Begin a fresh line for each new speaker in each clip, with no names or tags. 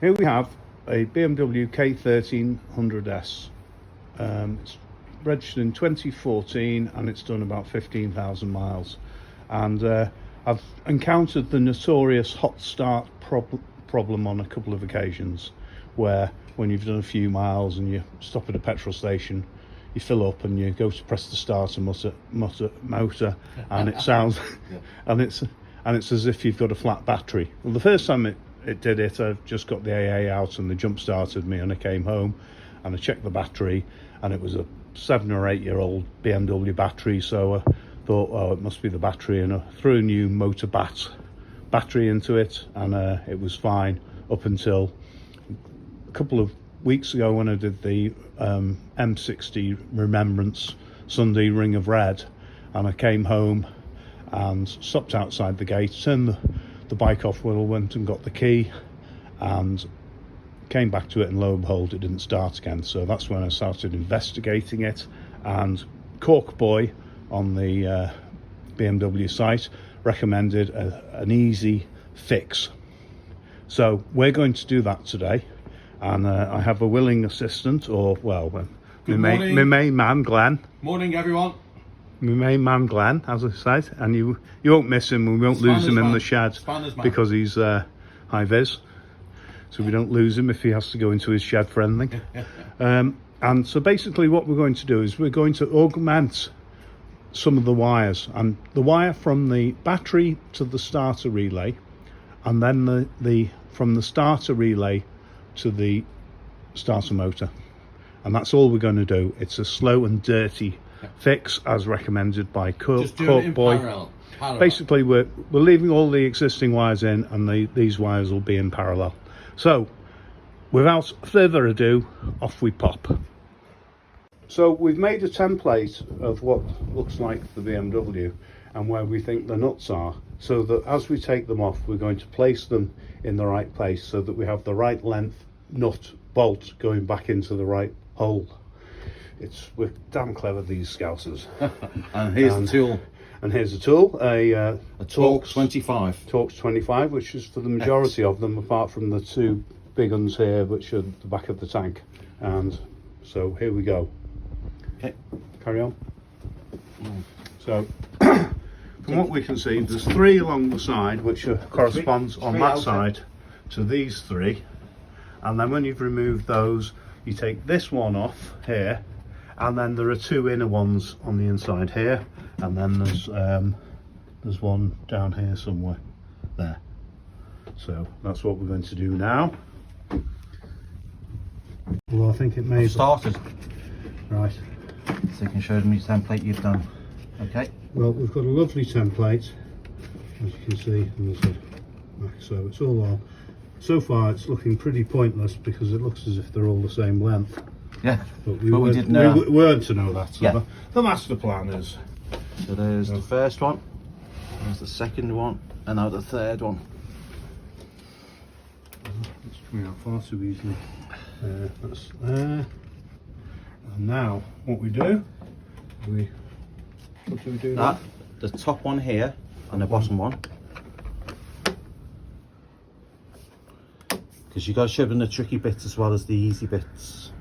Here we have a BMW K1300S. It's registered in 2014 and it's done about 15,000 miles. And I've encountered the notorious hot start problem on a couple of occasions, where when you've done a few miles and you stop at a petrol station, you fill up and you go to press the starter motor and it sounds and it's as if you've got a flat battery. Well, the first time it did it, I just got the AA out and they jump started me, and I came home and I checked the battery and it was a 7 or 8 year old BMW battery, so I thought, oh, it must be the battery, and I threw a new motor battery into it, and it was fine up until a couple of weeks ago when I did the M60 Remembrance Sunday Ring of Red, and I came home and stopped outside the gate, turned the bike off, went and got the key and came back to it, and lo and behold, it didn't start again. So that's when I started investigating it, and Corlboy on the BMW site recommended an easy fix. So we're going to do that today, and I have a willing assistant, or well, my main man Glenn.
Morning everyone.
My main man Glenn, as I said, and you won't miss him. We won't lose him in the shed because he's high vis, so we don't lose him if he has to go into his shed for anything. And so basically what we're going to do is we're going to augment some of the wires, and the wire from the battery to the starter relay, and then the from the starter relay to the starter motor, and that's all we're going to do. It's a slow and dirty fix as recommended by Corlboy. Basically we're leaving all the existing wires in, and these wires will be in parallel. So without further ado, off we pop. So we've made a template of what looks like the BMW and where we think the nuts are, so that as we take them off, we're going to place them in the right place so that we have the right length nut bolt going back into the right hole. We're damn clever, these scousers.
And here's the tool.
And here's the tool, a
Torx 25.
Torx 25, which is for the majority of them, apart from the two big ones here, which are the back of the tank. And so here we go.
Okay.
Carry on. So, from what we can see, there's 3 along the side, which corresponds on that side to these 3. And then when you've removed those, you take this one off here, and then there are 2 inner ones on the inside here, and then there's one down here somewhere there. So that's what we're going to do now. Well, I think it may have
started.
Right.
So you can show them your template you've done. Okay.
Well, we've got a lovely template, as you can see, and there's a back, so it's all on. So far it's looking pretty pointless because it looks as if they're all the same length.
Yeah,
but we weren't to know that. So yeah. The master plan is.
So there's the first one, there's the second one, and now the third one.
It's coming out far too easily. That's there. And now what we do, what do we do now?
The top one here and the bottom one. Because you got to show them the tricky bits as well as the easy bits.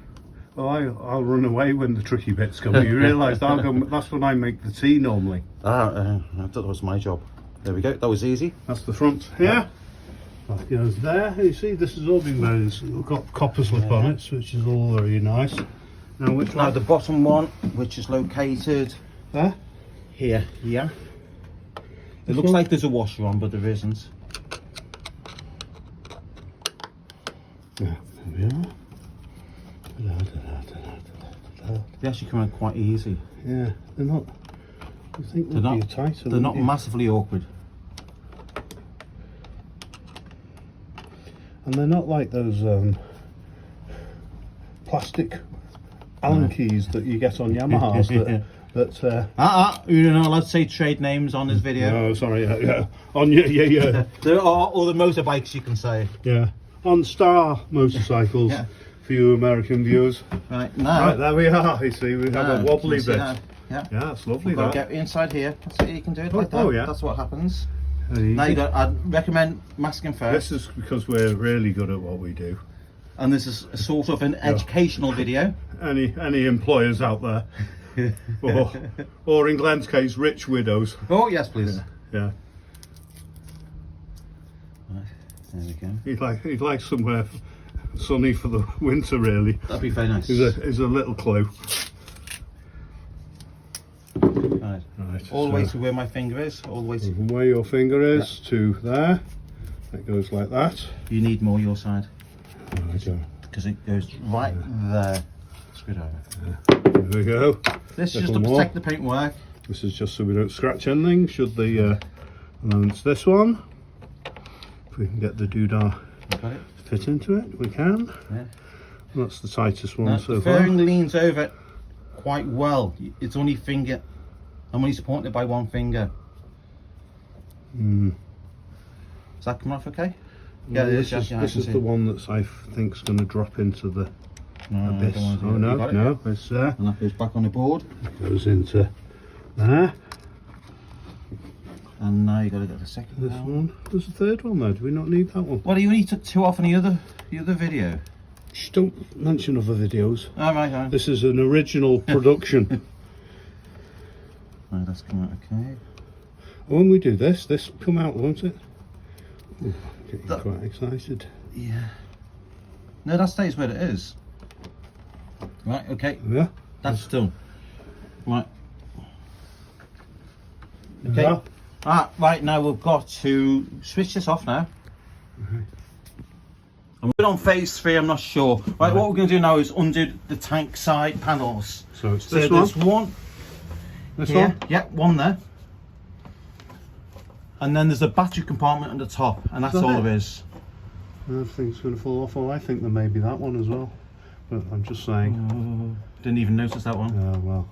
Well, I'll run away when the tricky bits come. You realise that's when I make the tea normally.
I thought that was my job. There we go, that was easy.
That's the front here. That goes there. You see, this has all been made. It's got copper slip on it, which is all very nice. Now which one?
Now the bottom one, which is located here. Yeah. It looks like there's a washer on, but there isn't.
Yeah, there we are.
They actually come out quite easy.
Yeah, they're not. I think they're not tight.
They're not massively awkward.
And they're not like those plastic Allen keys that you get on Yamahas.
You're not allowed to say trade names on this video.
No, sorry. Yeah. On yeah.
There are other motorbikes you can say.
Yeah. On Star motorcycles.
Yeah.
For you American viewers.
Right, now.
Right, there we are. You see, we have a wobbly bit.
Yeah,
it's lovely.
We've got to get inside here. That's it, you can do it like that.
Oh, yeah.
That's what happens. Now you got. I'd recommend masking first.
This is because we're really good at what we do.
And this is a sort of an educational video.
Any employers out there, or in Glenn's case, rich widows.
Oh yes, please.
Yeah.
Right, there we go.
He'd like somewhere sunny for the winter, really.
That'd be very nice.
Is a little clue.
Right.
Right.
All the way to where my finger is. All the way to.
From where your finger is to there. It goes like that.
You need more your side.
Right,
Because it goes right there. Screw it over.
there we go.
This is just
Little
to
more.
protect the paintwork.
This is just so we don't scratch anything. Should the and then it's this one. If we can get the doodah
Got it?
fit into it, we can.
Yeah.
That's the tightest one
Now,
so
the
far.
fairing leans over quite well. It's only finger. I'm only supporting it by one finger.
Mm.
Is that coming off okay? Yeah, it is.
This
Yeah,
is the one that I think's going to drop into the
No,
abyss.
I don't want to do
Oh
that.
no,
You got it?
no, it's there.
And that goes back on the board.
Goes into there.
And now you got to get the second
This
one.
one. There's a third one though. Do we not need that one?
Well, you only took two off in the other video.
Shh, don't mention other videos.
All right, all right.
This is an original production.
Right, that's coming out okay.
When we do this will come out, won't it? Ooh, getting
That-
quite excited.
Yeah. No, that stays where it is. Right, okay.
Yeah.
That's done. Right. Okay.
Yeah.
Right, now we've got to switch this off now. And we're on phase 3, I'm not sure. Right, what we're going to do now is undo the tank side panels.
So it's
So
this one.
there's one
This
here.
one.
Yeah, one there. And then there's a battery compartment at the top, and that's
that
all
it?
there is.
Everything's going to fall off. Well, I think there may be that one as well. But I'm just saying.
Didn't even notice that one.
Oh, well.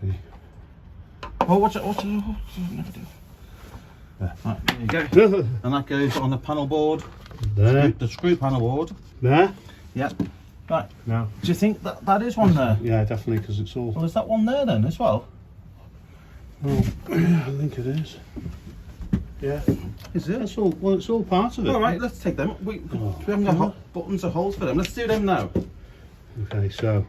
See.
Oh, watch it, never do.
Yeah.
Right, there you go. And that goes on the panel board,
There.
the screw panel board.
There.
Yeah. Right,
No.
do you think that is one there?
Yeah, definitely, because it's all.
Well, is that one there then as well?
Well, I think it is. Yeah.
Is it?
That's all. Well, it's all part of it.
All right, let's take them. We
Oh.
haven't got buttons or holes for them. Let's do them now.
Okay, so.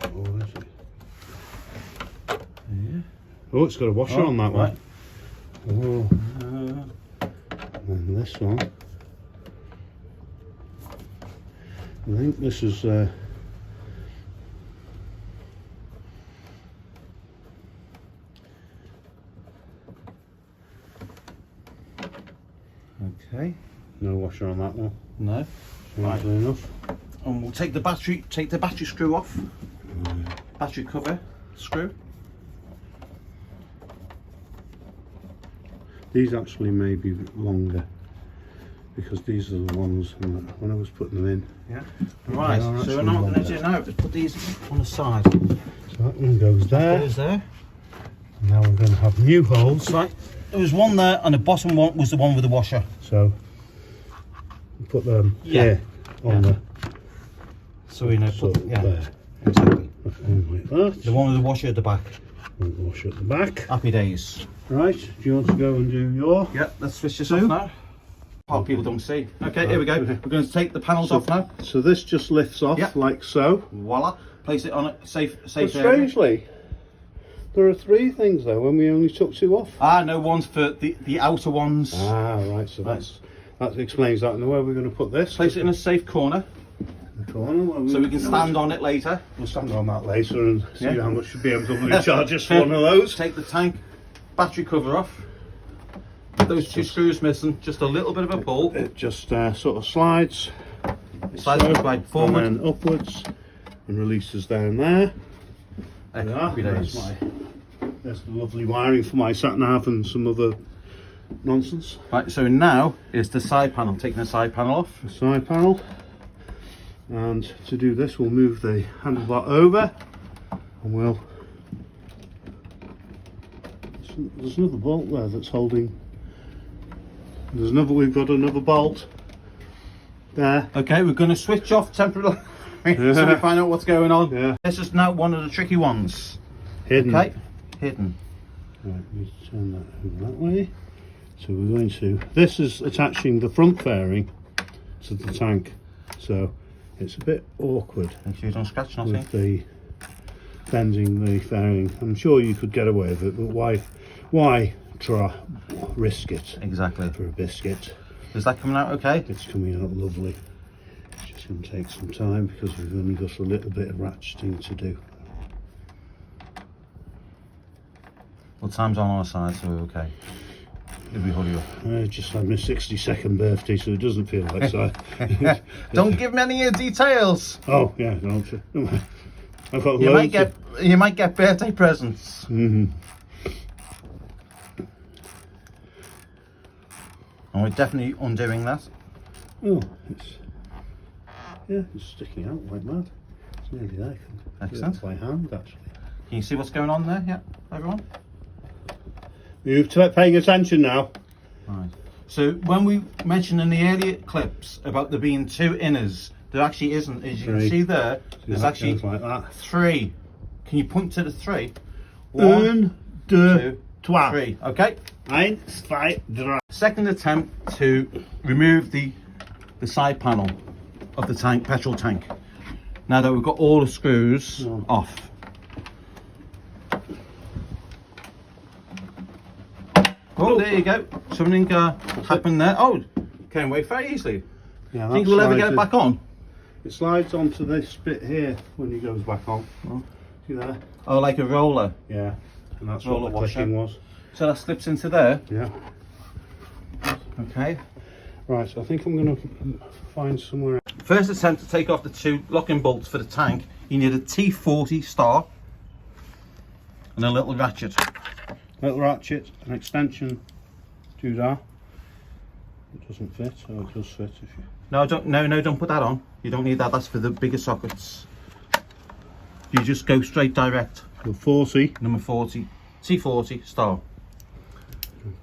Oh, is it?
Yeah.
Oh, it's got a washer on that
right.
one. Oh. And this one. I think this is.
Okay.
No washer on that one.
No.
Right. Enough.
And we'll take the battery screw off. Battery cover screw.
These actually may be longer because these are the ones when I was putting them in.
Yeah. Right.
They are
So we're
actually
not going to
longer.
do now. Just put these on the side.
So that one goes there.
That is there.
Now we're going to have new holes.
Right. There was one there, and the bottom one was the one with the washer.
So we put them
Yeah.
here on the
So we know.
so
Put, yeah.
there.
Exactly.
Like that.
The one with the washer at the back.
And the washer at the back.
Happy days.
Right. Do you want to go and do your?
Yep. Let's switch this
Two.
off now. Part people don't see. Okay. Here we go. We're going to take the panels off now.
So this just lifts off
Yep.
like so.
Voila. Place it on a safe
But
area.
strangely, there are three things though when we only took two off.
No one's for the outer ones.
Ah, right. So that explains that. And where we're going to put this?
Place it in a safe corner
The corner where
so we can stand on it later.
We'll stand on that later and see
Yeah.
how much BMW charges for one of those.
Take the tank battery cover off. Those two screws missing. Just a little bit of a pull.
It just sort of slides.
Slides
so,
right forward.
and then upwards and releases down there.
Happy days.
There's the lovely wiring for my sat nav and some other nonsense.
Right, so now is the side panel. Taking the side panel off.
The side panel. And to do this, we'll move the handlebar over and we'll. There's another bolt there that's holding. We've got another bolt there.
Okay, we're going to switch off temporarily. so we find out what's going on.
Yeah.
This is now one of the tricky ones.
Hidden.
Okay, hidden.
Right, we turn that over that way. So we're going to, this is attaching the front fairing to the tank. So it's a bit awkward
Make sure you don't scratch nothing.
with the bending the fairing. I'm sure you could get away with it, but why risk it
Exactly.
for a biscuit?
Is that coming out okay?
It's coming out lovely. It's just going to take some time because we've only got a little bit of ratcheting to do.
Well, time's on our side, so we're okay. If we hurry up.
I just had my 62nd birthday, so it doesn't feel like so.
Don't give me any details.
Oh yeah, no, I've got
You
loads
might get birthday presents.
Mm-hmm.
And we're definitely undoing that.
Oh, it's sticking out like mad. It's nearly there.
Excellent.
By hand, actually.
Can you see what's going on there? Yeah, everyone.
You're paying attention now.
Right. So when we mentioned in the earlier clips about there being two inners, there actually isn't. As you can see there, there's actually
like that.
3. Can you point to the 3?
1, 2, 3.
3. Okay.
1, 2, 3.
Second attempt to remove the side panel of the tank, petrol tank. Now that we've got all the screws off. Oh, there you go. Something happened there. Oh, came away very easily.
Yeah,
Think we'll ever get it back on?
It slides onto this bit here when he goes back on.
Oh.
See there?
Oh, like a roller.
Yeah. And that's
Roller
what the
washer.
clicking was.
So that slips into there.
Yeah.
Okay.
Right, so I think I'm going to find somewhere.
First attempt to take off the 2 locking bolts for the tank. You need a T40 star and a little ratchet.
Little ratchet, an extension to that. It doesn't fit, so it does fit if you.
No, don't put that on. You don't need that. That's for the bigger sockets. You just go straight direct.
So 40.
Number 40, T40 star.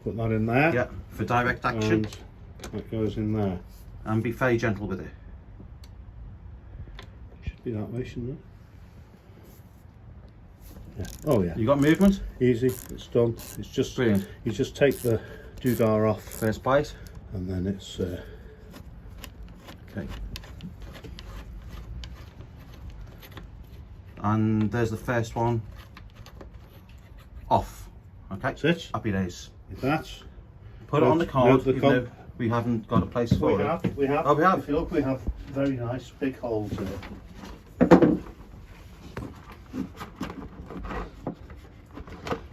Put that in there.
Yeah, for direct action.
And that goes in there.
And be very gentle with it.
Should be that way, shouldn't it? Yeah. Oh yeah.
You got movement?
Easy. It's done. It's just
Brilliant.
You just take the doodah off,
First bite.
and then it's.
Okay. And there's the first one off. Okay.
That's it.
Happy days.
With that.
Put it on the card,
the
even though we haven't got a place for it.
We have.
Oh, we have.
If you look, we have very nice big holes in it.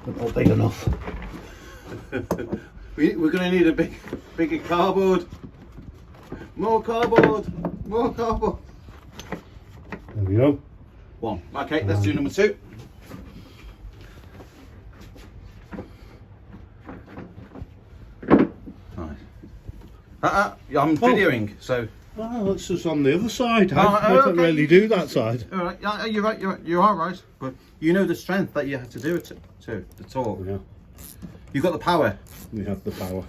But not big enough.
We're going to need a bigger cardboard. More cardboard. More cardboard.
There we go.
1. Okay, let's do number 2. Right. I'm videoing, so.
Oh, this is on the other side.
Oh,
I don't
okay.
really do that side.
All right, yeah, you're right. You are right. But you know the strength that you have to do it to the torque.
Yeah,
You've got the power.
we have the power.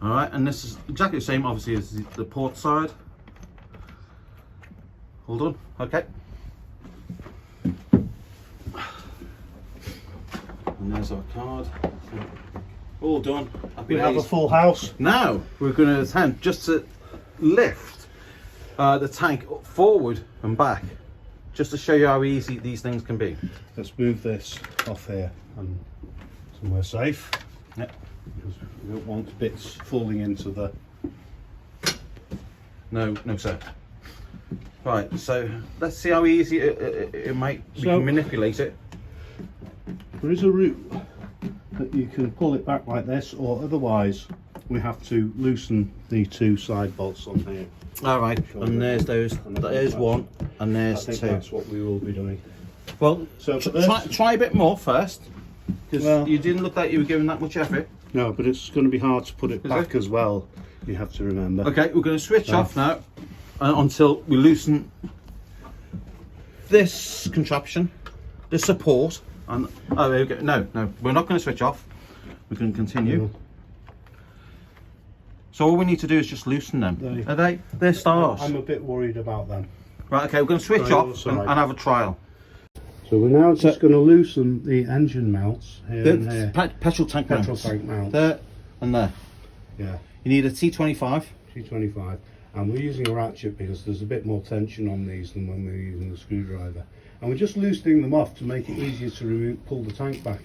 All right, and this is exactly the same, obviously, as the port side. Hold on. Okay. And there's our card. All done. Happy
We have a
days.
full house.
Now we're going to attempt just to lift the tank forward and back, just to show you how easy these things can be.
Let's move this off here and somewhere safe.
Yep.
Because we don't want bits falling into the.
No, sir. Right, so let's see how easy it might. We
So-
can manipulate it.
There is a route that you can pull it back like this, or otherwise we have to loosen the 2 side bolts on here.
All right, and there's those. There's 1, and
I
there's
think
2.
that's what we will be doing.
Well,
So for this,
try a bit more first, because
Well-
you didn't look like you were giving that much effort.
no, but it's going to be hard to put it
Is
back
it?
as well. You have to remember.
Okay, we're going to switch off now until we loosen this contraption, the support, and oh, there we go. No, we're not going to switch off. We're going to continue.
No.
So all we need to do is just loosen them. They're stars.
I'm a bit worried about them.
Right, okay, we're going to switch off and have a trial.
So we're now just going to loosen the engine mounts here and here.
Petrol tank mounts. There and there.
Yeah.
You need a T25.
T25. And we're using a ratchet because there's a bit more tension on these than when we're using the screwdriver. And we're just loosening them off to make it easier to pull the tank back.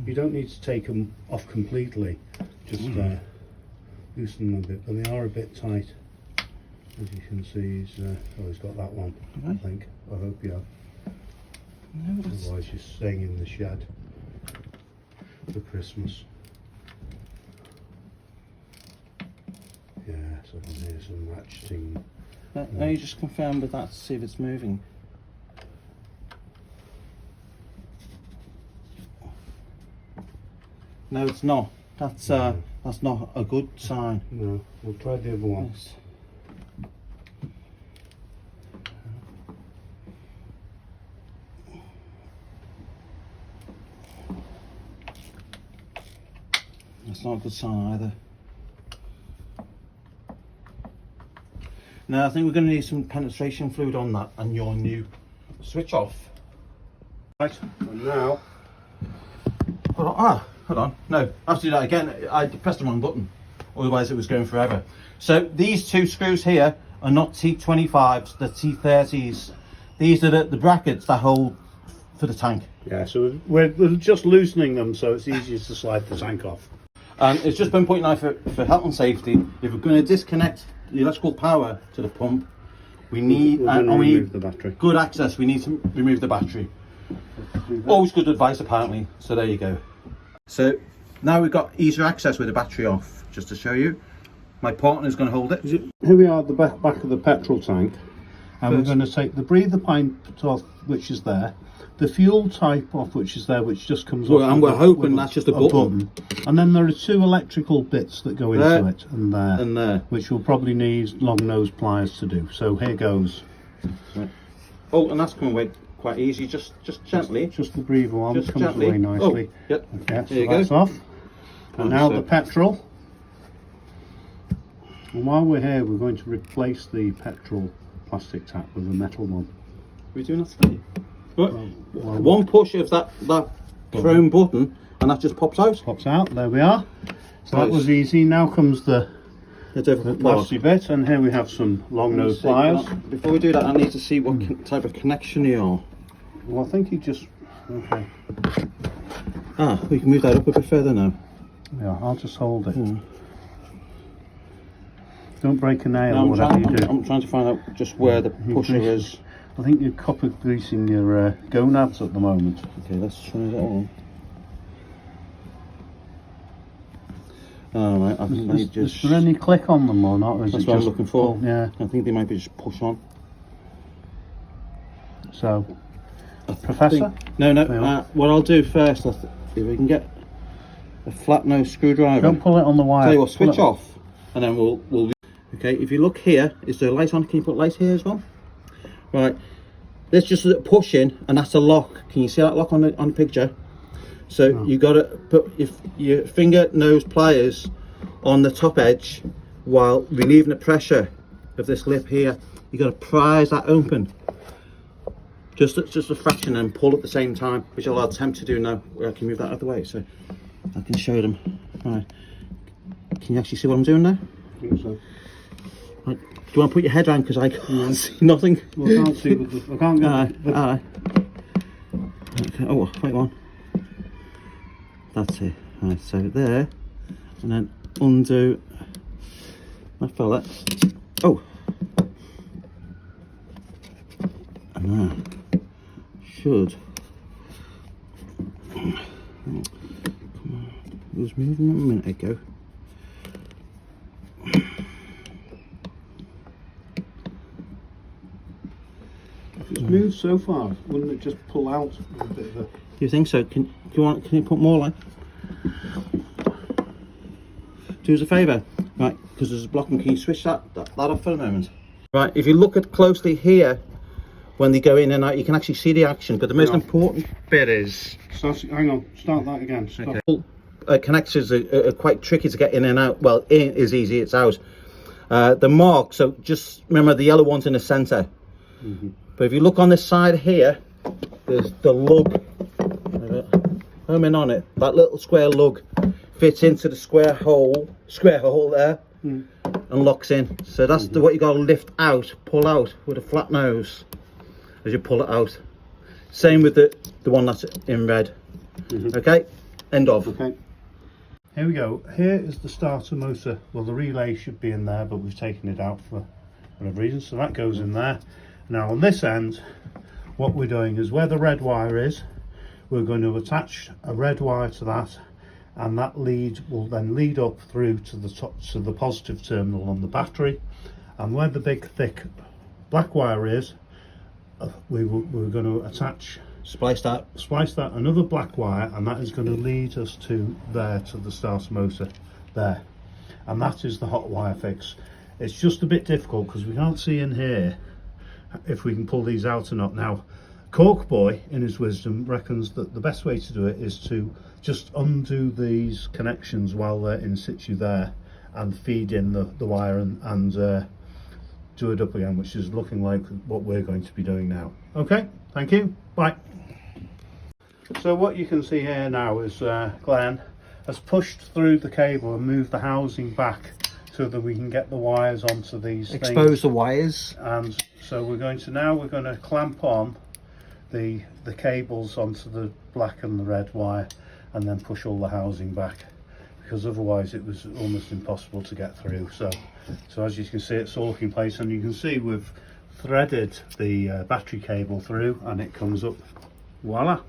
You don't need to take them off completely. Just loosen them a bit, but they are a bit tight. As you can see, he's got that one, I think. I hope you have.
No,
otherwise you're staying in the shed for Christmas. Yeah, so I can hear some ratcheting.
Now you just confirm with that to see if it's moving. No, it's not. That's not a good sign.
No, we'll try the other one.
Yes. That's not a good sign either. Now I think we're going to need some penetration fluid on that and your new switch off.
Right, and now...
Hold on. No, I have to do that again. I pressed the wrong button. Otherwise it was going forever. So these two screws here are not T25s, they're T30s. These are the brackets that hold for the tank.
Yeah, so we're just loosening them so it's easier to slide the tank off.
And it's just been pointing out for health and safety, if we're going to disconnect the electrical power to the pump, we need,
remove the battery.
Good access, we need to remove the battery. Always good advice apparently, so there you go. So now we've got easier access with the battery off, just to show you. My partner's going to hold it.
Here we are at the back of the petrol tank, and we're going to take the breather pipe off, which is there, the fuel type off, which is there, which just comes off.
And we're hoping that's just a button.
And then there are two electrical bits that go into it, and
there,
which will probably need long nose pliers to do. So here goes.
Right. Oh, and that's coming away quite easy, just gently.
Just the breather one
just
comes
gently.
away nicely.
Oh, yep.
Okay, so
there you
that's
go.
off. And now the petrol. And while we're here, we're going to replace the petrol plastic tap with a metal one.
We're doing that today. One push of that chrome button, and that just pops out.
Pops out. There we are. So that was easy. Now comes the nasty bit, and here we have some long nose pliers.
Before we do that, I need to see what type of connection you are.
Well, I think you just okay.
We can move that up a bit further now.
Yeah, I'll just hold it. Don't break a nail or whatever you do.
I'm trying to find out just where the pusher is.
I think you're copper greasing your gonads at the moment.
Okay, let's try that on. Alright, I think they just...
Is there any click on them or not? Or is
that's
it
what
just
I'm looking for.
Yeah.
I think they might be just push on.
So, Professor?
No, what I'll do first, if we can get a flat nose screwdriver.
Don't pull it on the wire.
Tell you what, switch off, and then we'll. Okay, if you look here, is there a light on? Can you put light here as well? Right, there's just a push in, and that's a lock. Can you see that lock on the picture? So you got to put your finger nose pliers on the top edge while relieving the pressure of this lip here. You got to prise that open. Just a fraction and pull at the same time, which I'll attempt to do now. Where I can move that out of the way, so I can show them. Right, can you actually see what I'm doing now?
I think so.
Right. Do you want to put your head around because I can't see nothing?
Well, I can't see. I can't get.
Okay. Oh, wait one. That's it. Right, so there, and then undo that fella. Oh, and that should. Come on. It was moving a minute ago.
If it's moved so far, wouldn't it just pull out a bit of a...
Do you think so? Can you put more light? Do us a favour, right? Because there's a blocking. Can you switch that off for a moment? Right. If you look at closely here, when they go in and out, you can actually see the action. But the most important bit is
Hang on. Start that again. Stop.
okay. connectors are quite tricky to get in and out. Well, in is easy, it's out. The mark, so just remember the yellow one's in the center. But if you look on this side here, there's the lug. Home in on it. That little square lug fits into the square hole there, and locks in. So that's what you got to lift out, pull out with a flat nose as you pull it out. Same with the one that's in red. Okay, end of.
Okay. Here we go. Here is the starter motor. Well, the relay should be in there, but we've taken it out for whatever reason. So that goes in there. Now on this end, what we're doing is where the red wire is, we're going to attach a red wire to that, and that lead will then lead up through to the top, to the positive terminal on the battery. And where the big thick black wire is, we're going to splice that another black wire, and that is going to lead us to the starter motor there, and that is the hot wire fix. It's just a bit difficult because we can't see in here if we can pull these out or not. Now Corlboy in his wisdom reckons that the best way to do it is to just undo these connections while they're in situ there and feed in the wire and do it up again, which is looking like what we're going to be doing now. Okay, thank you, bye. So what you can see here now is Glenn has pushed through the cable and moved the housing back so that we can get the wires onto these
Expose
things.
the wires.
And so we're going to clamp on the cables onto the black and the red wire, and then push all the housing back, because otherwise it was almost impossible to get through. So as you can see, it's all in place, and you can see we've threaded the battery cable through, and it comes up, voila.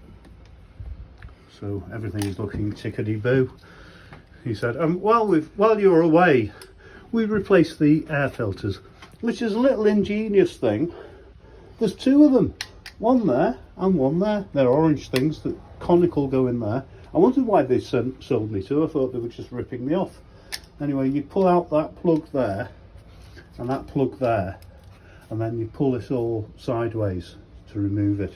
So everything is looking tickety-boo. He said, while you were away, we replaced the air filters, which is a little ingenious thing. There's two of them, one there and one there. They're orange things that conical go in there. I wondered why they sold me two. I thought they were just ripping me off. Anyway, you pull out that plug there and that plug there, and then you pull this all sideways to remove it.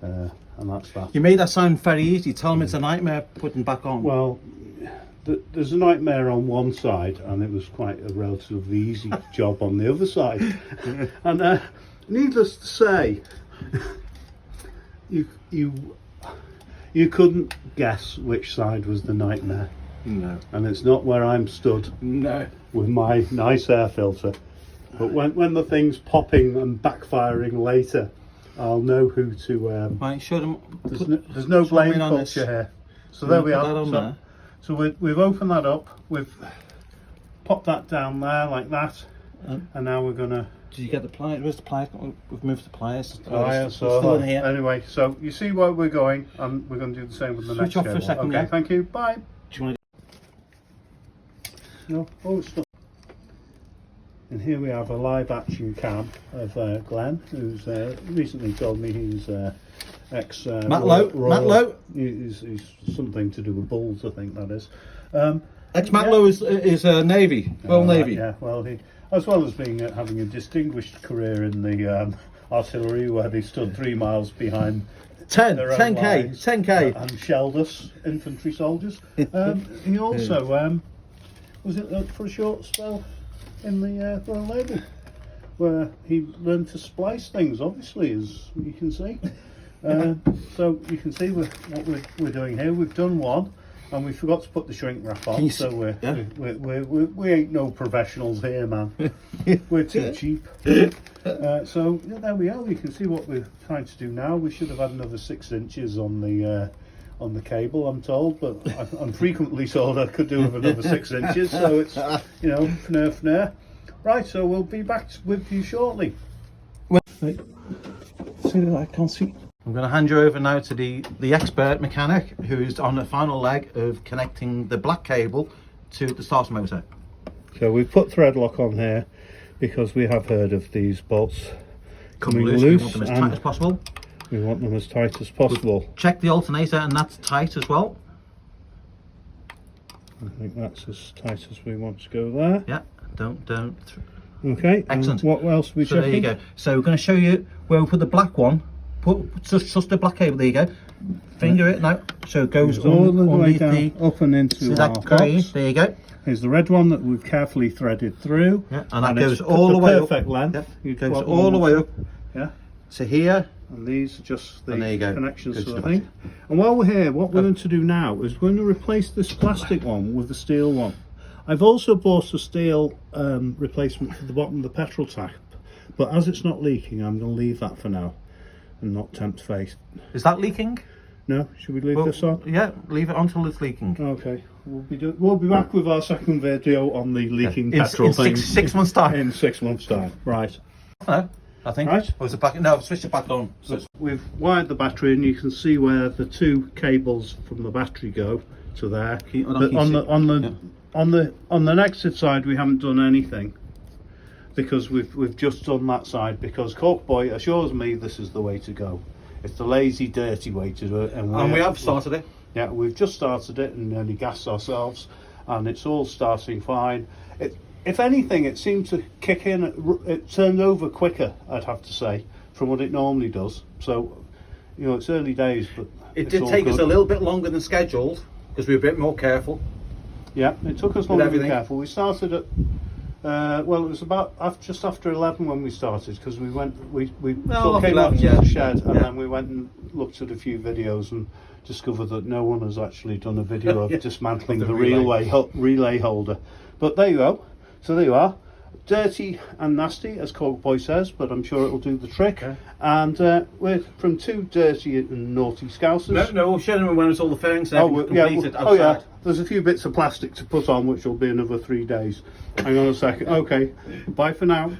And that's that.
You made that sound very easy. Tell them it's a nightmare putting back on.
Well, there's a nightmare on one side, and it was quite a relatively easy job on the other side. And needless to say, you couldn't guess which side was the nightmare.
No.
And it's not where I'm stood.
No.
With my nice air filter. But when the thing's popping and backfiring later, I'll know who to.
Right, show them.
There's no blame culture here. So there we are. So we've opened that up. We've popped that down there like that, and now we're gonna.
Did you get the pliers? Where's the pliers? We've moved the pliers.
Still in here. Anyway, so you see where we're going, and we're going to do the same with the next
Switch off for a second.
Okay,
yeah.
Thank you. Bye.
Do you want
No. Oh, it's not. And here we have a live action cam of Glenn, who's recently told me he's ex
Matt Lowe.
He's something to do with bulls, I think that is.
Matt Lowe is Navy, Royal Navy.
Yeah, well, he, as well as being having a distinguished career in the artillery, where they stood 3 miles behind
10k
and shelled us infantry soldiers. He also was it for a short spell in the Royal Navy, where he learned to splice things, obviously, as you can see. So you can see what we're doing here. We've done one, and we forgot to put the shrink wrap on. So we ain't no professionals here, man. We're too cheap. So yeah, there we are. You can see what we're trying to do now. We should have had another 6 inches on the cable, I'm told, but I'm frequently told I could do with another 6 inches. So it's, you know, fnair. Right, so we'll be back with you shortly.
See that I can't see. I'm going to hand you over now to the expert mechanic who's on the final leg of connecting the black cable to the starter motor.
So we've put thread lock on here because we have heard of these bolts coming loose.
We want them as tight as possible.
We want them as tight as possible.
We'll check the alternator, and that's tight as well.
I think that's as tight as we want to go there.
Yeah, don't.
Okay,
excellent.
What else are we checking?
There you go. So we're going to show you where we put the black one just the black cable. There you go. Finger it now, so it goes
all the way
underneath
down,
the.
up and into
See
our
that green?
box.
There you go.
Here's the red one that we've carefully threaded through.
Yeah, and that
it's
goes all the way up.
perfect length.
Yeah,
You
goes
plug
all the way up.
Yeah.
So here,
And these are just the
And there you go.
connections
Good
to the
stuff.
thing. And while we're here, what we're going to do now is we're going to replace this plastic one with the steel one. I've also bought a steel replacement for the bottom of the petrol tap, but as it's not leaking, I'm going to leave that for now and not tempt fate.
is that leaking?
No, should we leave
Well,
this on?
Yeah, leave it until it's leaking.
Okay, we'll be back with our second video on the leaking petrol
in
thing
six months' time.
in 6 months' time. Right.
No, I think.
Right.
Or was it back? No, switch it back on. So,
We've wired the battery, and you can see where the two cables from the battery go to there. But on the negative side, we haven't done anything because we've just done that side because Corlboy assures me this is the way to go. It's the lazy, dirty way to do it, and
we have started it.
Yeah, we've just started it and nearly gassed ourselves, and it's all starting fine. If anything, it seemed to kick in. It turned over quicker, I'd have to say, from what it normally does. So, you know, it's early days, but
It
it's
did
all
take us
good.
a little bit longer than scheduled because we were a bit more careful.
Yeah, it took us longer to be
everything.
careful. We started at well, it was about just after 11 when we started because we came
after
out
11,
to
yeah.
the shed and
Yeah.
then we went and looked at a few videos and discovered that no one has actually done a video of
Yeah.
dismantling
Of
the
the relay.
relay holder. But there you go. So there you are. Dirty and nasty, as Corlboy says, but I'm sure it'll do the trick.
Okay.
And we're from two dirty and naughty scousers.
No, we'll show them when it's all the fairings and everything completed outside.
Oh yeah, there's a few bits of plastic to put on which will be another 3 days. Hang on a second. Okay, bye for now.